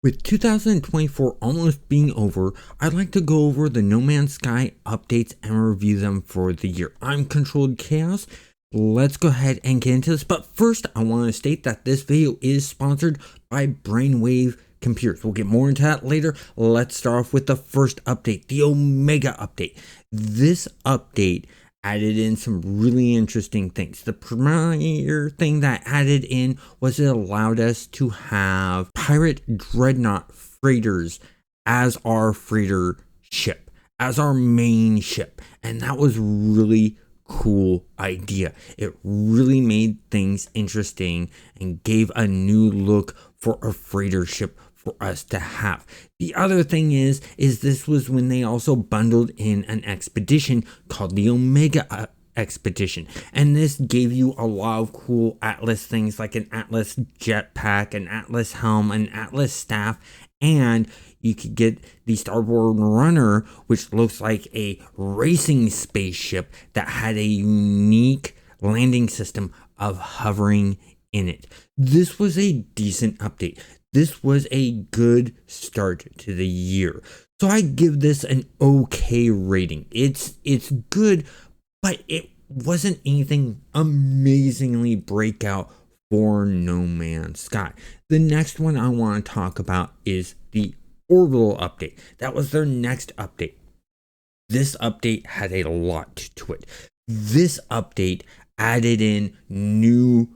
With 2024 almost being over, I'd like to go over the No Man's Sky updates and review them for the year. I'm Controlled Chaos. Let's go ahead and get into this. But first, I want to state that this video is sponsored by Brainwave Computers. We'll get more into that later. Let's start off with the first update, the Omega update. This update added in some really interesting things. The premier thing that added in was it allowed us to have pirate dreadnought freighters as our freighter ship, as our main ship. And that was really cool idea. It really made things interesting and gave a new look for a freighter ship for us to have. The other thing is this was when they also bundled in an expedition called the Omega Expedition, and this gave you a lot of cool Atlas things like an Atlas jetpack, an Atlas helm, an Atlas staff, and you could get the Starboard Runner, which looks like a racing spaceship that had a unique landing system of hovering in it. This was a decent update. This was a good start to the year. So I give this an okay rating. It's good, but it wasn't anything amazingly breakout for No Man's Sky. The next one I want to talk about is the Orbital update. That was their next update. This update had a lot to it. This update added in new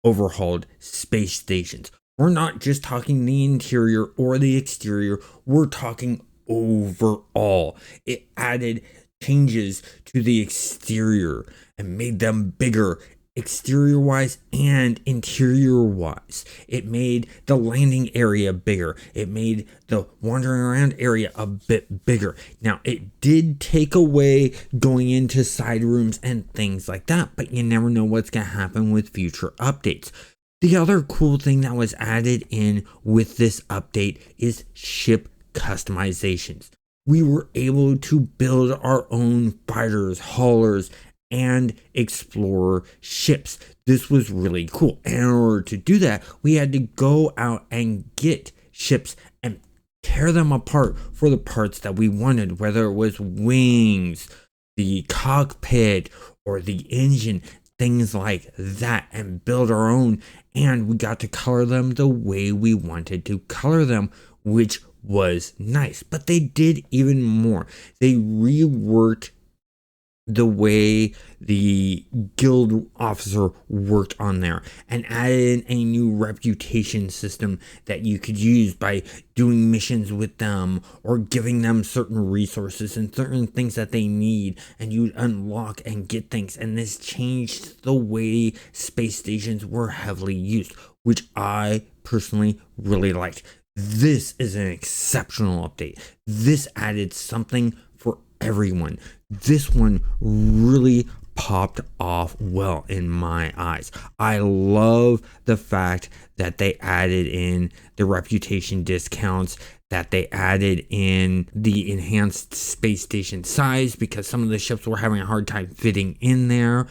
overhauled space stations. We're not just talking the interior or the exterior, we're talking overall. It added changes to the exterior and made them bigger, exterior wise and interior wise. It made the landing area bigger. It made the wandering around area a bit bigger. Now, it did take away going into side rooms and things like that, but you never know what's going to happen with future updates. The other cool thing that was added in with this update is ship customizations. We were able to build our own fighters, haulers, and explorer ships. This was really cool. And in order to do that, we had to go out and get ships and tear them apart for the parts that we wanted, whether it was wings, the cockpit, or the engine, things like that, and build our own. And we got to color them the way we wanted to color them, which was nice. But they did even more. They reworked the way the guild officer worked on there and added a new reputation system that you could use by doing missions with them or giving them certain resources and certain things that they need, and you'd unlock and get things. And this changed the way space stations were heavily used, which I personally really liked. This is an exceptional update. This added something for everyone. This one really popped off well in my eyes. I love the fact that they added in the reputation discounts, that they added in the enhanced space station size because some of the ships were having a hard time fitting in there.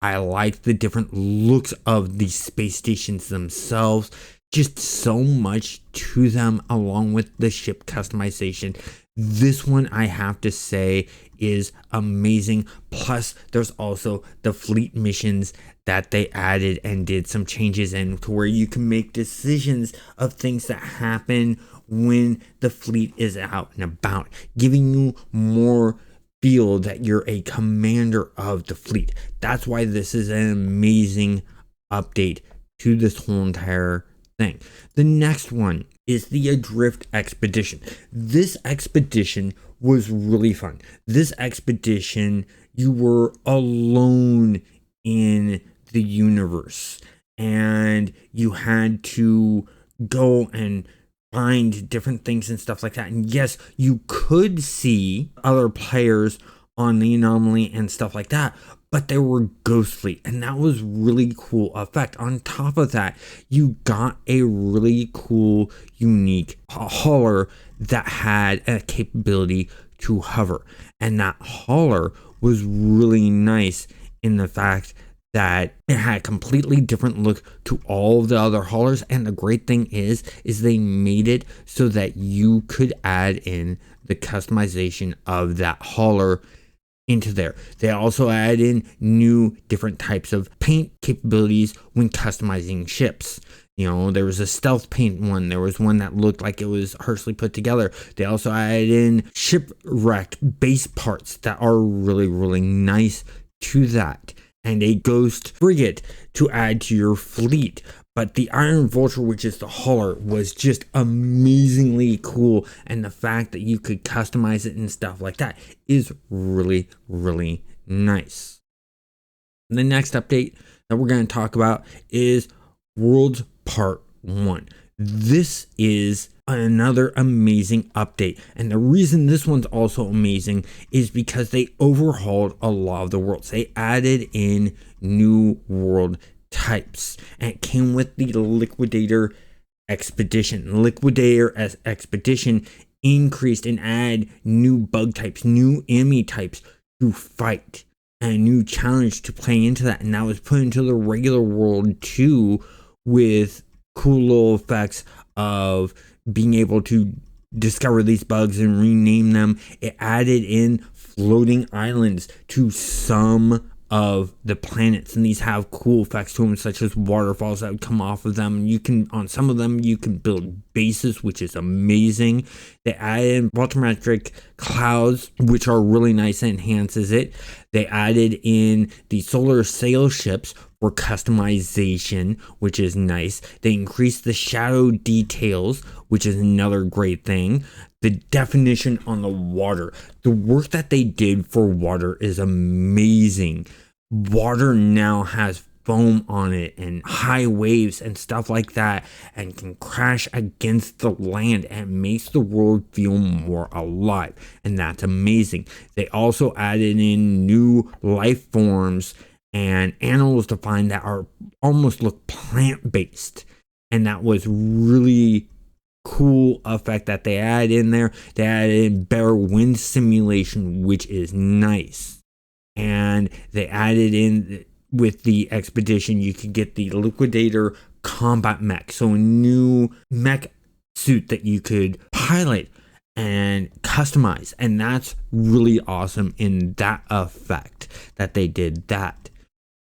I like the different looks of the space stations themselves. Just so much to them, along with the ship customization. This one, I have to say, is amazing. Plus, there's also the fleet missions that they added and did some changes in to where you can make decisions of things that happen when the fleet is out and about, giving you more feel that you're a commander of the fleet. That's why this is an amazing update to this whole entire thing. The next one is the Adrift Expedition. This expedition was really fun. This expedition, you were alone in the universe and you had to go and find different things and stuff like that. And yes, you could see other players on the anomaly and stuff like that, but they were ghostly, and that was really cool effect. On top of that, you got a really cool, unique hauler that had a capability to hover, and that hauler was really nice in the fact that it had a completely different look to all of the other haulers. And the great thing is they made it so that you could add in the customization of that hauler into there. They also add in new different types of paint capabilities when customizing ships. You know, there was a stealth paint one. There was one that looked like it was harshly put together. They also added in shipwreck base parts that are really, really nice to that. And a ghost frigate to add to your fleet. But the Iron Vulture, which is the hauler, was just amazingly cool. And the fact that you could customize it and stuff like that is really, really nice. The next update that we're going to talk about is Worlds Part 1. This is another amazing update. And the reason this one's also amazing is because they overhauled a lot of the worlds. They added in new world types. And it came with the Liquidator Expedition. Liquidator as Expedition increased and added new bug types, new enemy types to fight, and a new challenge to play into that. And that was put into the regular world too, with cool little effects of being able to discover these bugs and rename them. It added in floating islands to some of the planets, and these have cool effects to them, such as waterfalls that would come off of them. You can, on some of them, you can build bases, which is amazing. They added in volumetric clouds, which are really nice and enhances it. They added in the solar sail ships for customization, which is nice. They increased the shadow details, which is another great thing. The definition on the water. The work that they did for water is amazing. Water now has foam on it and high waves and stuff like that, and can crash against the land and makes the world feel more alive. And that's amazing. They also added in new life forms and animals to find that are almost look plant-based, and that was really cool effect that they added in there. They added in better wind simulation, which is nice. And they added in, with the expedition, you could get the Liquidator combat mech, so a new mech suit that you could pilot and customize, and that's really awesome in that effect that they did that.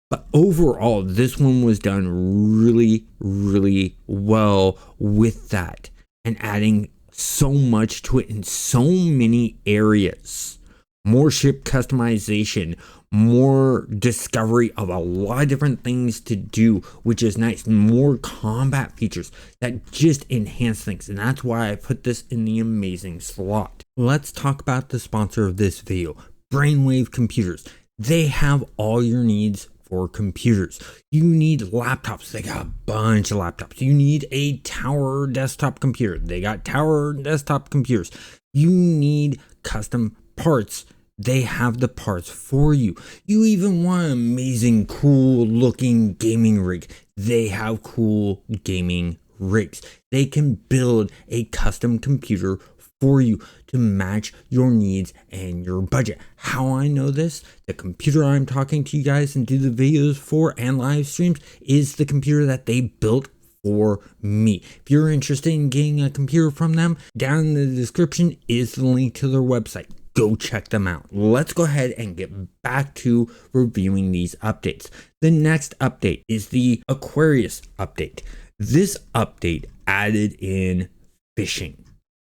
But overall, this one was done really, really well with that, and adding so much to it in so many areas. More ship customization, more discovery of a lot of different things to do, which is nice. More combat features that just enhance things, and that's why I put this in the amazing slot. Let's talk about the sponsor of this video, Brainwave Computers. They have all your needs for computers. You need laptops. They got a bunch of laptops. You need a tower desktop computer. They got tower desktop computers. You need custom parts. They have the parts for you. You even want an amazing, cool looking gaming rig. They have cool gaming rigs. They can build a custom computer for you to match your needs and your budget. How I know this? The computer I'm talking to you guys and do the videos for and live streams is the computer that they built for me. If you're interested in getting a computer from them, down in the description is the link to their website. Go check them out. Let's go ahead and get back to reviewing these updates. The next update is the Aquarius update. This update added in fishing.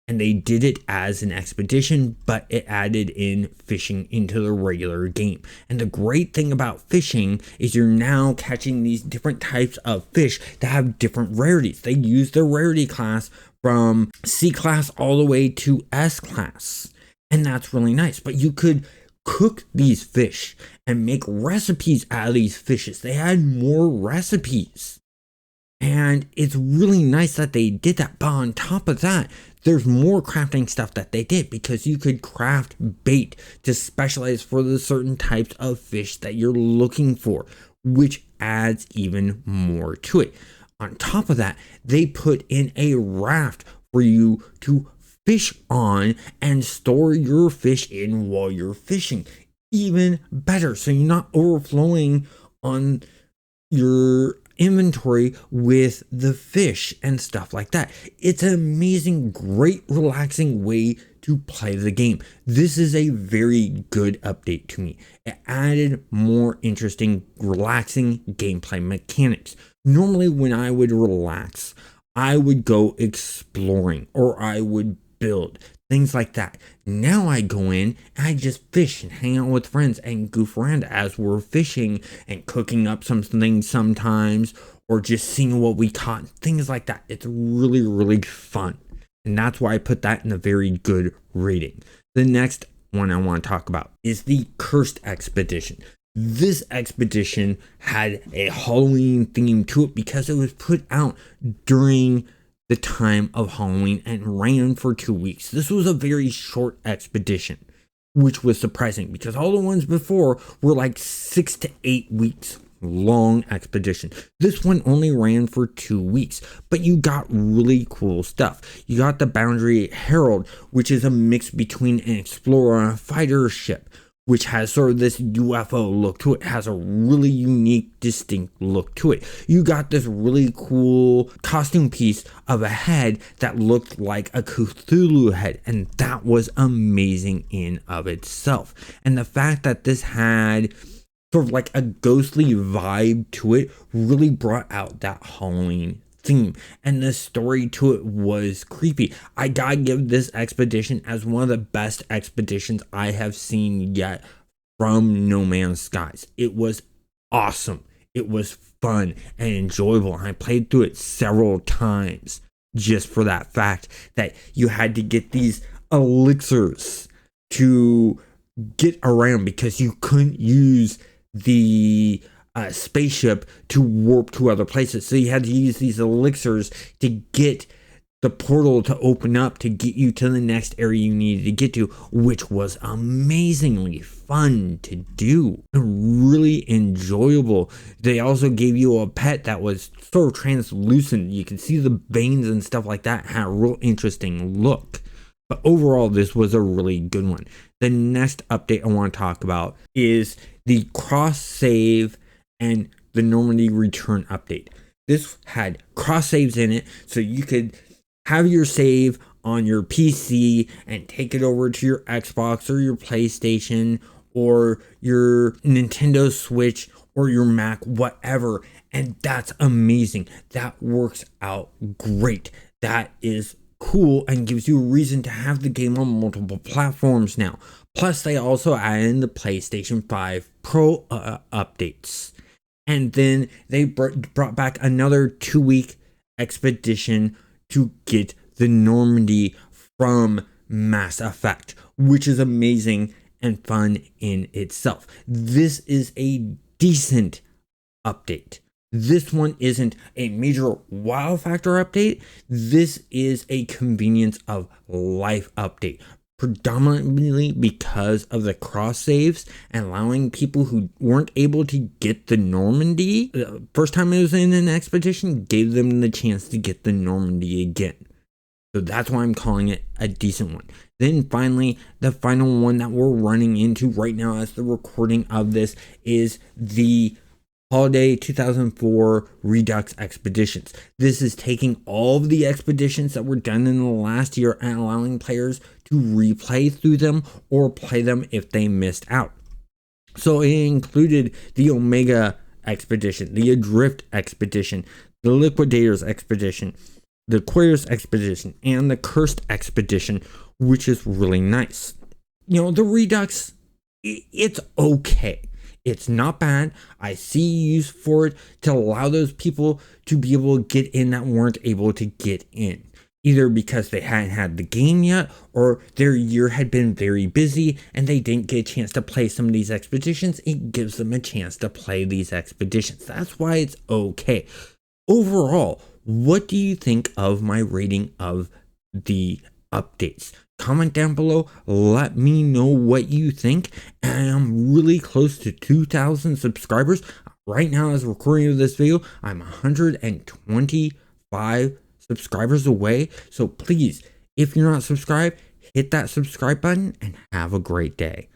And they did it as an expedition, but it added in fishing into the regular game. And the great thing about fishing is you're now catching these different types of fish that have different rarities. They use their rarity class from C class all the way to S class. And that's really nice. But you could cook these fish and make recipes out of these fishes. They had more recipes. And it's really nice that they did that. But on top of that, there's more crafting stuff that they did, because you could craft bait to specialize for the certain types of fish that you're looking for, which adds even more to it. On top of that, they put in a raft for you to fish on and store your fish in while you're fishing. Even better, so you're not overflowing on your inventory with the fish and stuff like that. It's an amazing, great, relaxing way to play the game. This is a very good update to me. It added more interesting, relaxing gameplay mechanics. Normally when I would relax, I would go exploring or I would build, things like that. Now I go in and I just fish and hang out with friends and goof around as we're fishing and cooking up something sometimes, or just seeing what we caught, things like that. It's really, really fun. And that's why I put that in a very good rating. The next one I want to talk about is the Cursed Expedition. This expedition had a Halloween theme to it because it was put out during the time of Halloween and ran for 2 weeks. This was a very short expedition, which was surprising because all the ones before were like 6 to 8 weeks long expedition. This one only ran for 2 weeks, but you got really cool stuff. You got the Boundary Herald, which is a mix between an explorer and a fighter ship, which has sort of this UFO look to it. It has a really unique, distinct look to it. You got this really cool costume piece of a head that looked like a Cthulhu head, and that was amazing in of itself. And the fact that this had sort of like a ghostly vibe to it really brought out that Halloween theme, and the story to it was creepy. I gotta give this expedition as one of the best expeditions I have seen yet from No Man's Skies. It was awesome. It was fun and enjoyable. I played through it several times just for that fact that you had to get these elixirs to get around because you couldn't use the spaceship to warp to other places. So you had to use these elixirs to get the portal to open up to get you to the next area you needed to get to, which was amazingly fun to do and really enjoyable. They also gave you a pet that was sort of translucent. You could see the veins and stuff like that. It had a real interesting look. But overall, this was a really good one. The next update I want to talk about is the cross save and the Normandy return update. This had cross saves in it, so you could have your save on your PC and take it over to your Xbox or your PlayStation or your Nintendo Switch or your Mac, whatever. And that's amazing. That works out great. That is cool and gives you a reason to have the game on multiple platforms now. Plus, they also added in the PlayStation 5 Pro updates. And then they brought back another 2-week expedition to get the Normandy from Mass Effect, which is amazing and fun in itself. This is a decent update. This one isn't a major wow factor update. This is a convenience of life update, predominantly because of the cross saves and allowing people who weren't able to get the Normandy the first time it was in an expedition, gave them the chance to get the Normandy again. So that's why I'm calling it a decent one. Then finally, the final one that we're running into right now as the recording of this is the Holiday 2004 Redux Expeditions. This is taking all of the expeditions that were done in the last year and allowing players to replay through them or play them if they missed out. So it included the Omega Expedition, the Adrift Expedition, the Liquidators Expedition, the Aquarius Expedition, and the Cursed Expedition, which is really nice. You know, the Redux, it's okay. It's not bad. I see use for it to allow those people to be able to get in that weren't able to get in, either because they hadn't had the game yet or their year had been very busy and they didn't get a chance to play some of these expeditions. It gives them a chance to play these expeditions. That's why it's okay. Overall, what do you think of my rating of the updates? Comment down below, let me know what you think. And I'm really close to 2,000 subscribers. Right now, as recording of this video, I'm 125 subscribers away. So please, if you're not subscribed, hit that subscribe button and have a great day.